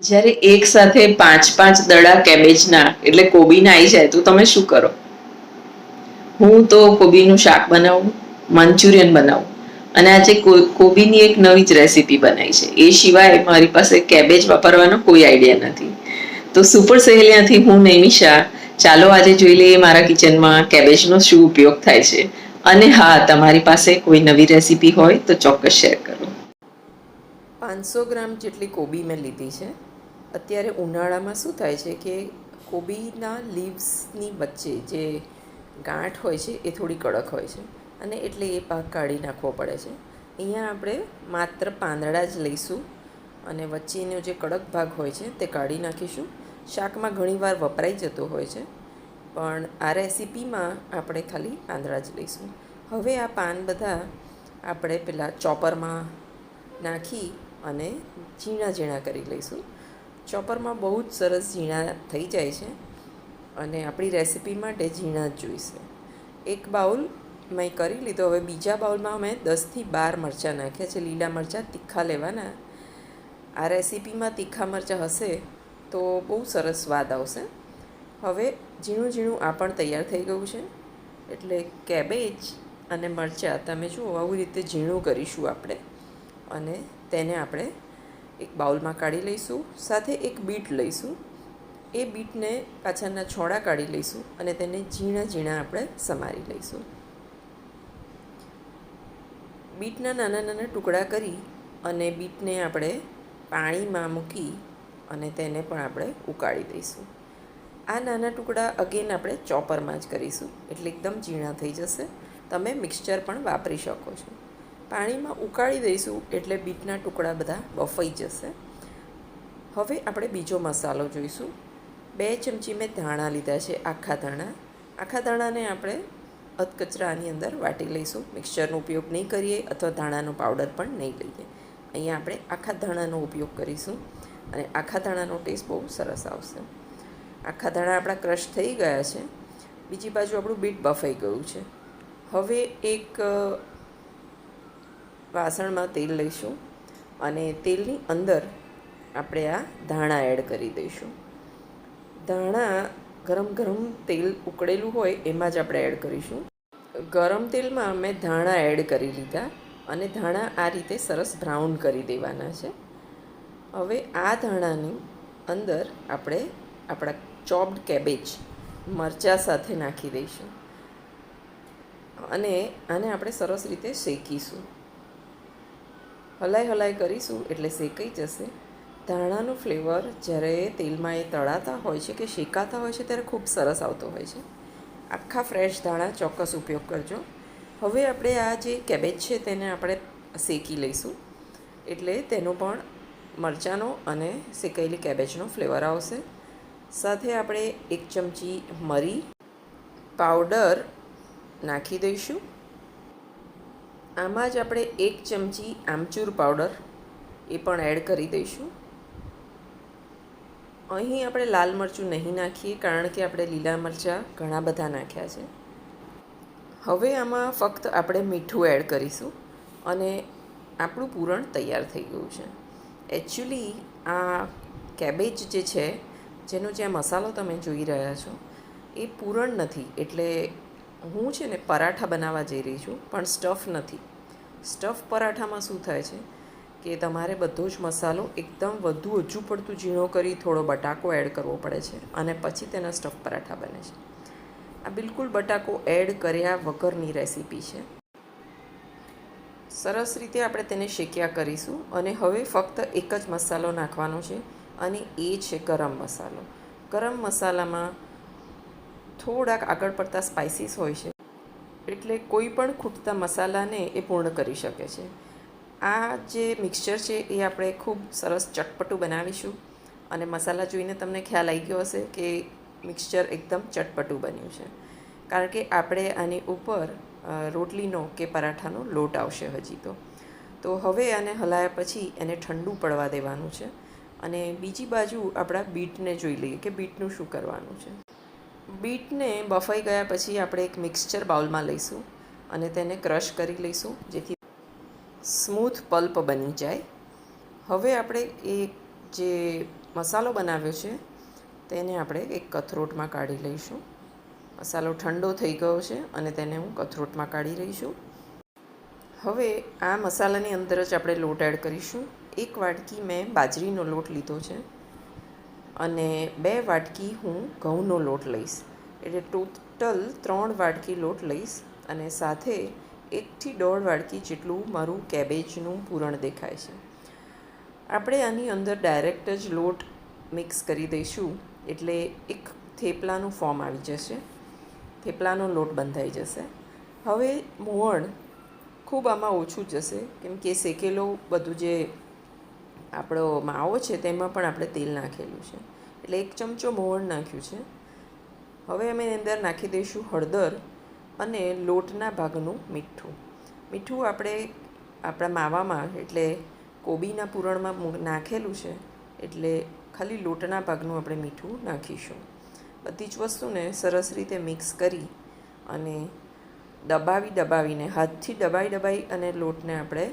જ્યારે એક સાથે પાંચ પાંચ દડા કેબેજના એટલે કોબીના આવી જાય તો તમે શું કરો? હું તો કોબીનું શાક બનાવું, મંચુરિયન બનાવું અને આજે કોબીની એક નવી જ રેસીપી બનાવી છે. એ સિવાય મારી પાસે કેબેજ વાપરવાનો કોઈ આઈડિયા નથી. તો સુપર સહેલિયાથી હું નૈમિષા, ચાલો આજે જોઈ લઈએ મારા કિચનમાં કેબેજનો શું ઉપયોગ થાય છે. અને હા, તમારી પાસે કોઈ નવી રેસીપી હોય તો ચોક્કસ શેર કરો. 500 ગ્રામ જેટલી કોબી મેં લીધી છે. અત્યારે ઉનાળામાં શું થાય છે કે કોબીના લીવ્સની વચ્ચે જે ગાંઠ હોય છે એ થોડી કડક હોય છે અને એટલે એ ભાગ કાઢી નાખવો પડે છે. અહીંયા આપણે માત્ર પાંદડા જ લઈશું અને વચ્ચેનો જે કડક ભાગ હોય છે તે કાઢી નાખીશું. શાકમાં ઘણીવાર વપરાઈ જતો હોય છે, પણ આ રેસીપીમાં આપણે ખાલી પાંદડા જ લઈશું. હવે આ પાન બધા આપણે પેલા ચોપરમાં નાખી અને ઝીણા ઝીણા કરી લઈશું. ચોપરમાં બહુ જ સરસ ઝીણા થઈ જાય છે અને આપણી રેસીપી માટે ઝીણા જ જોઈશે. એક બાઉલ મેં કરી લીધો. હવે બીજા બાઉલમાં મેં 10થી 12 મરચાં નાખ્યા છે. લીલા મરચાં તીખા લેવાના. આ રેસીપીમાં તીખા મરચાં હશે તો બહુ સરસ સ્વાદ આવશે. હવે ઝીણું ઝીણું આ પણ તૈયાર થઈ ગયું છે. એટલે કેબેજ અને મરચાં તમે જુઓ આવી રીતે ઝીણું કરીશું આપણે અને તેને આપણે એક બાઉલમાં કાઢી લઈશું. સાથે એક બીટ લઈશું. એ બીટને પાછળના છોડા કાઢી લઈશું અને તેને ઝીણા ઝીણા આપણે સમારી લઈશું. બીટના નાના નાના ટુકડા કરી અને બીટને આપણે પાણીમાં મૂકી અને તેને પણ આપણે ઉકાળી દઈશું. આ નાના ટુકડા અગેન આપણે ચોપરમાં જ કરીશું એટલે એકદમ ઝીણા થઈ જશે. તમે મિક્સચર પણ વાપરી શકો છો. પાણીમાં ઉકાળી દઈશું એટલે બીટના ટુકડા બધા બફાઈ જશે. હવે આપણે બીજો મસાલો જોઈશું. 2 ચમચી મેં ધાણા લીધા છે, આખા ધાણા. આખા ધાણાને આપણે અધકચરાની અંદર વાટી લઈશું. મિક્સચરનો ઉપયોગ નહીં કરીએ અથવા ધાણાનો પાવડર પણ નહીં લઈએ. અહીંયા આપણે આખા ધાણાનો ઉપયોગ કરીશું અને આખા ધાણાનો ટેસ્ટ બહુ સરસ આવશે. આખા ધાણા આપણા ક્રશ થઈ ગયા છે. બીજી બાજુ આપણું બીટ બફાઈ ગયું છે. હવે એક વાસણમાં તેલ લઈશું અને તેલની અંદર આપણે આ ધાણા એડ કરી દઈશું. ધાણા ગરમ ગરમ તેલ ઉકળેલું હોય એમાં જ આપણે એડ કરીશું. ગરમ તેલમાં મેં ધાણા એડ કરી લીધા અને ધાણા આ રીતે સરસ બ્રાઉન કરી દેવાના છે. હવે આ ધાણાની અંદર આપણે આપણા ચોપ્ડ કેબેજ મરચાં સાથે નાખી દઈશું અને આને આપણે સરસ રીતે શેકીશું. હલાઈ કરીશું એટલે શેકાઈ જશે. ધાણાનો ફ્લેવર જ્યારે તેલમાં એ તળાતા હોય છે કે શેકાતા હોય છે ત્યારે ખૂબ સરસ આવતો હોય છે. આખા ફ્રેશ ધાણા ચોક્કસ ઉપયોગ કરજો. હવે આપણે આ જે કેબેજ છે તેને આપણે શેકી લઈશું એટલે તેનો પણ મરચાંનો અને શેકાયેલી કેબેજનો ફ્લેવર આવશે. સાથે આપણે 1 ચમચી મરી પાવડર નાખી દઈશું. આમાં જ આપણે 1 ચમચી આમચૂર પાવડર એ પણ એડ કરી દઈશું. અહીં આપણે લાલ મરચું નહીં નાખીએ કારણ કે આપણે લીલા મરચાં ઘણા બધા નાખ્યા છે. હવે આમાં ફક્ત આપણે મીઠું એડ કરીશું અને આપણું પૂરણ તૈયાર થઈ ગયું છે. એકચ્યુઅલી આ કેબેજ જે છે જેનો જે મસાલો તમે જોઈ રહ્યા છો એ પૂરણ નથી. એટલે હું છે ને પરાઠા બનાવવા જઈ રહી છું, પણ સ્ટફ નથી. સ્ટફ પરાઠામાં શું થાય છે કે તમારે બધો જ મસાલો એકદમ વધુ હજુ પડતું ઝીણો કરી થોડો બટાકો એડ કરવો પડે છે અને પછી તેના સ્ટફ પરાઠા બને છે. આ બિલકુલ બટાકો એડ કર્યા વગરની રેસીપી છે. સરસ રીતે આપણે તેને શેક્યા કરીશું અને હવે ફક્ત એક જ મસાલો નાખવાનો છે અને એ છે ગરમ મસાલો. ગરમ મસાલામાં થોડાક આગળ પડતા સ્પાઇસીસ હોય છે એટલે કોઈ પણ ખૂટતા મસાલાને એ પૂર્ણ કરી શકે છે. આ જે મિક્સચર છે એ આપણે ખૂબ સરસ ચટપટું બનાવીશું અને મસાલા જોઈને તમને ખ્યાલ આવી ગયો હશે કે મિક્સચર એકદમ ચટપટું બન્યું છે કારણ કે આપણે આની ઉપર રોટલીનો કે પરાઠાનો લોટ આવશે હજી તો હવે આને હલાયા પછી એને ઠંડુ પડવા દેવાનું છે. અને બીજી બાજુ આપણા બીટને જોઈ લઈએ કે બીટનું શું કરવાનું છે. બીટને બફાઈ ગયા પછી આપણે એક મિક્સચર બાઉલમાં લઈશું અને તેને ક્રશ કરી લઈશું જેથી સ્મૂથ પલ્પ બની જાય. હવે આપણે એ જે મસાલો બનાવ્યો છે તેને આપણે એક કથરોટમાં કાઢી લઈશું. મસાલો ઠંડો થઈ ગયો છે અને તેને હું કથરોટમાં કાઢી રહી છું. હવે આ મસાલાની અંદર જ આપણે લોટ એડ કરીશું. 1 વાટકી મેં બાજરીનો લોટ લીધો છે અને 2 વાટકી હું ઘઉંનો લોટ લઈશ. એટલે ટોટલ 3 વાટકી લોટ લઈશ અને સાથે 1 થી 1.5 વાટકી જેટલું મારું કેબેજનું પૂરણ દેખાય છે. આપણે આની અંદર ડાયરેક્ટ જ લોટ મિક્સ કરી દઈશું એટલે એક થેપલાનું ફોર્મ આવી જશે, થેપલાનો લોટ બંધાઈ જશે. હવે મોવણ ખૂબ આમાં ઓછું જશે કેમ કે શેકેલો બધું જે આપણો માવો છે તેમાં પણ આપણે તેલ નાખેલું છે એટલે 1 ચમચો મોવણ નાખ્યું છે. હવે અમે એની અંદર નાખી દઈશું હળદર અને લોટના ભાગનું મીઠું. મીઠું આપણે આપણા માવામાં એટલે કોબીના પૂરણમાં નાખેલું છે એટલે ખાલી લોટના ભાગનું આપણે મીઠું નાખીશું. બધી જ વસ્તુને સરસ રીતે મિક્સ કરી અને દબાવીને હાથથી દબાઈ અને લોટને આપણે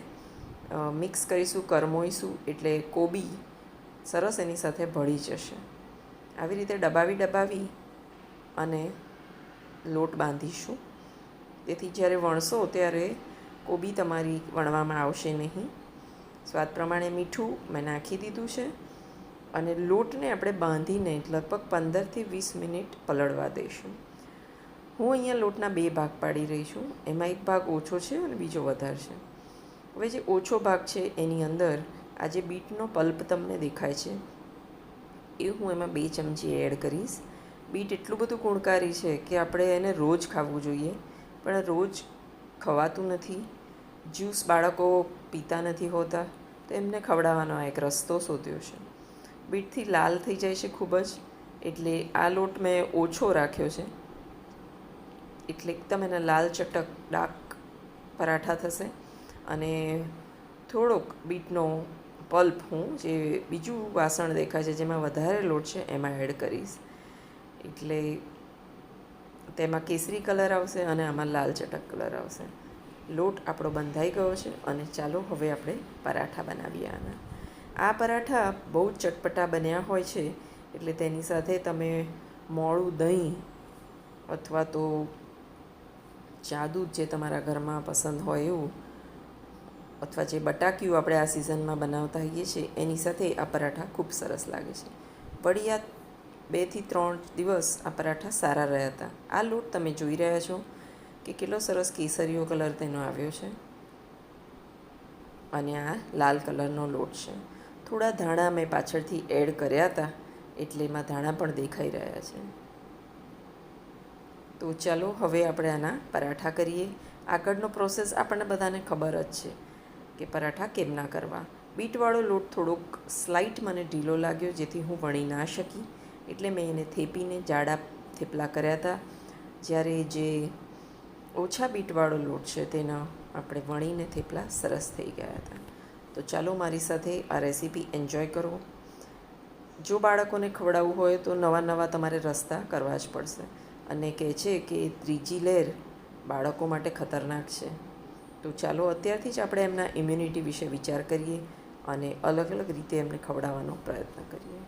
મિક્સ કરીશું, કરમોઈશું એટલે કોબી સરસ એની સાથે ભળી જશે. આવી રીતે દબાવી અને લોટ બાંધીશું. તેથી જ્યારે વણશો ત્યારે કોબી તમારી વણવામાં આવશે નહીં. સ્વાદ પ્રમાણે મીઠું મેં નાખી દીધું છે અને લોટને આપણે બાંધીને લગભગ 15 થી 20 મિનિટ પલળવા દઈશું. હું અહીંયા લોટના 2 ભાગ પાડી રહી છું. એમાં એક ભાગ ઓછો છે અને બીજો વધારે છે. હવે જે ઓછો ભાગ છે એની અંદર આ જે બીટનો પલ્પ તમને દેખાય છે એ હું એમાં 2 ચમચી એડ કરીશ. બીટ એટલું બધું ગુણકારી છે કે આપણે એને રોજ ખાવું જોઈએ, પણ રોજ ખવાતું નથી. જ્યુસ બાળકો પીતા નથી હોતા તો એમને ખવડાવવાનો એક રસ્તો શોધ્યો છે. બીટથી લાલ થઈ જાય છે ખૂબ જ, એટલે આ લોટ મેં ઓછો રાખ્યો છે એટલે એકદમ એના લાલ ચટક ડાર્ક પરાઠા થશે. અને થોડોક બીટનો પલ્પ હું જે બીજું વાસણ દેખાય છે જેમાં વધારે લોટ છે એમાં એડ કરીશ એટલે તેમાં કેસરી કલર આવશે અને આમાં લાલ ચટક કલર આવશે. લોટ આપણો બંધાઈ ગયો છે અને ચાલો હવે આપણે પરાઠા બનાવીએ આના. આ પરાઠા બહુ જ ચટપટા બન્યા હોય છે એટલે તેની સાથે તમે મોળું દહીં અથવા તો ચા દૂધ જે તમારા ઘરમાં પસંદ હોય એવું, અથવા જે બટાક્યું આપણે આ સિઝનમાં બનાવતા હોઈએ છીએ એની સાથે આ પરાઠા ખૂબ સરસ લાગે છે. વળી આ 2 થી 3 દિવસ આ પરાઠા સારા રહ્યા હતા. આ લોટ તમે જોઈ રહ્યા છો કે કેટલો સરસ કેસરીયો કલર તેનો આવ્યો છે અને આ લાલ કલરનો લોટ છે. થોડા ધાણા મેં પાછળથી એડ કર્યા હતા એટલે એમાં ધાણા પણ દેખાઈ રહ્યા છે. તો ચાલો હવે આપણે આના પરાઠા કરીએ. આગળનો પ્રોસેસ આપણને બધાને ખબર જ છે કે પરાઠા કેમ ના કરવા. બીટવાળો લોટ થોડોક સ્લાઇટ મને ઢીલો લાગ્યો જેથી હું વણી ના શકી એટલે મેં એને થેપીને જાડા થેપલા કર્યા હતા. જ્યારે જે ઓછા બીટવાળો લોટ છે તેના આપણે વણીને થેપલા સરસ થઈ ગયા હતા. તો ચાલો મારી સાથે આ રેસીપી એન્જોય કરો. જો બાળકોને ખવડાવવું હોય તો નવા તમારે રસ્તા કરવા જ પડશે. અને કહે છે કે 3જી લહેર બાળકો માટે ખતરનાક છે. તો ચાલો અત્યારથી જ આપણે એમના ઇમ્યુનિટી વિશે વિચાર કરીએ અને અલગ અલગ રીતે એમને ખવડાવવાનો પ્રયત્ન કરીએ.